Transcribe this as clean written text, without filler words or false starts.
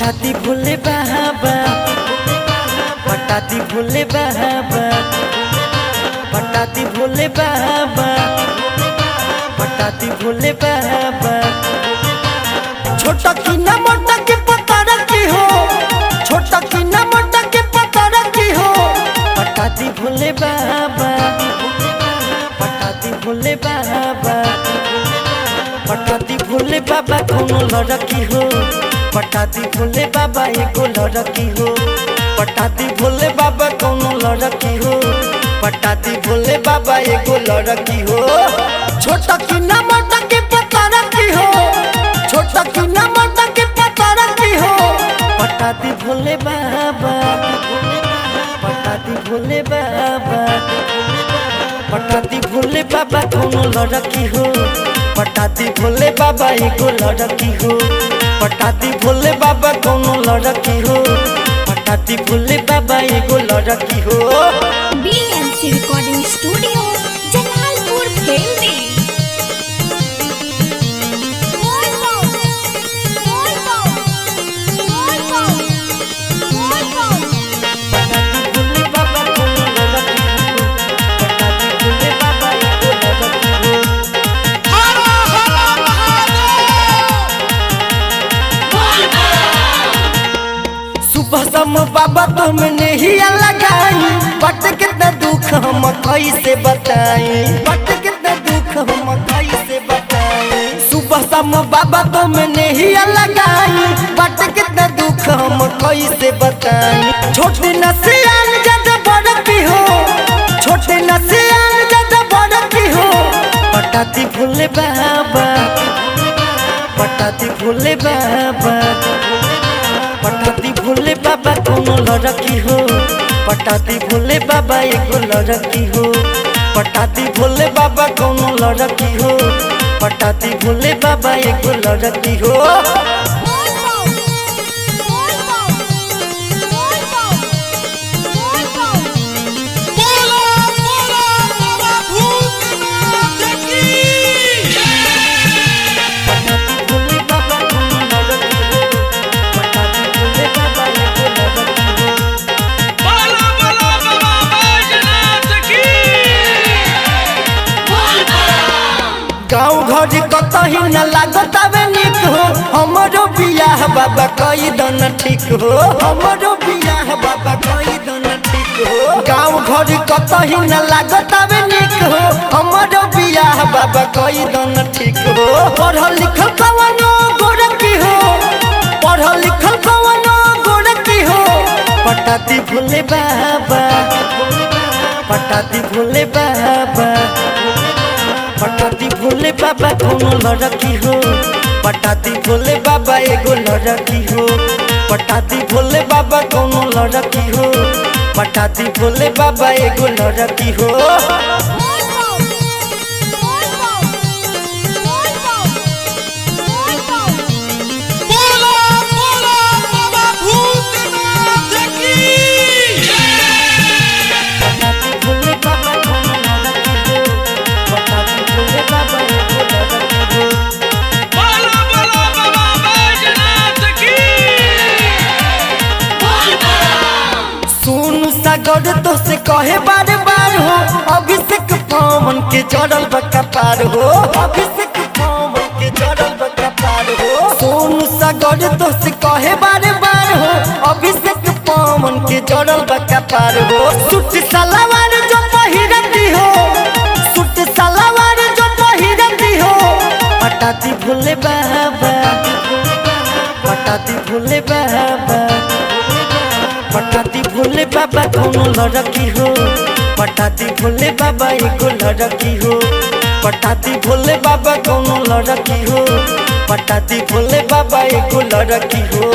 पटाती भोले बाबा, पटाती भोले बाबा, पटाती भोले बाबा, पटाती भोले बाबा। छोटा की ना मोटा के पता रखी हो, छोटा की ना मोटा के पता रखी हो। पटाती भोले बाबा, पटाती भोले बाबा, पटाती भोले बाबा कोनो लड़की हो। पटाती भोले बाबा एगो लड़की हो। पटाती भोले बाबा कोनो लड़की हो। पटाती भोले बाबा एगो लड़की हो। छोटा की ना मोटा के पता रखी हो, छोटा की ना मोटा के पता रखी हो। पटाती भोले बाबा, पटाती भोले बाबा, पटाती भोले बाबा कोनो लड़की हो। पटाती भोले बाबा एगो लड़की हो। पटाती भोले बाबा कोनो लड़की हो। पटाती भोले बाबा एगो लड़की हो। BNC रिकॉर्डिंग स्टूडियो जलालपुर खेलदी। बाबा तुमने ही लगाई, बट कितना दुख हम कैसे बताई, बट कितना दुख हम कैसे बताई। सुबह शाम बाबा तुमने ही लगाई, बट कितना दुख हम कैसे बताई। छोटे नसियान ज्यादा बड़की हो, छोटे नसियान ज्यादा बड़की हो। पटाती भोले बाबा, पटाती भोले बाबा, पटाती भोले बाबा कोनो लड़की हो। पटाती भोले बाबा एगो लड़की हो। पटाती भोले बाबा कोनो लड़की हो। पटाती भोले बाबा एगो लड़की हो। गाँव घर कतही न लागत आवे निक हो। हमरो बियाह बाबा कई दन ठीक हो, हमरो बियाह बाबा कई दन ठीक हो। गाँव घर कतही न लागत आवे निक हो। हमरो बियाह बाबा कई दन ठीक हो। पढ़ल लिखल कवनो गोरकी हो, पढ़ल लिखल कवनो गोरकी हो। पटाती भोले बाबा, पटाती भोले बाबा, पटाती भोले बाबा कोनो लड़की हो। पटाती भोले बाबा एगो लड़की हो। पटाती भोले बाबा कोनो लड़की हो। पटाती भोले बाबा एगो लड़की हो। सागर तो से कहे बार बार हो, अभिषेक पवन के जड़ल बका पार हो, अभिषेक पवन के जड़ल बका पार हो। सोनू सागर तो से कहे बार बार हो, अभिषेक पवन के जड़ल बका पार हो। सूट सलवार जो पहिरती हो, सूट सलवार जो पहिरती हो। पटाती भोले बाबा, पटाती भोले बाबा, पटाती भोले बाबा कोनो लड़की हो। पटाती भोले बाबा एगो लड़की हो। पटाती भोले बाबा कोनो लड़की हो। पटाती भोले बाबा एगो लड़की हो।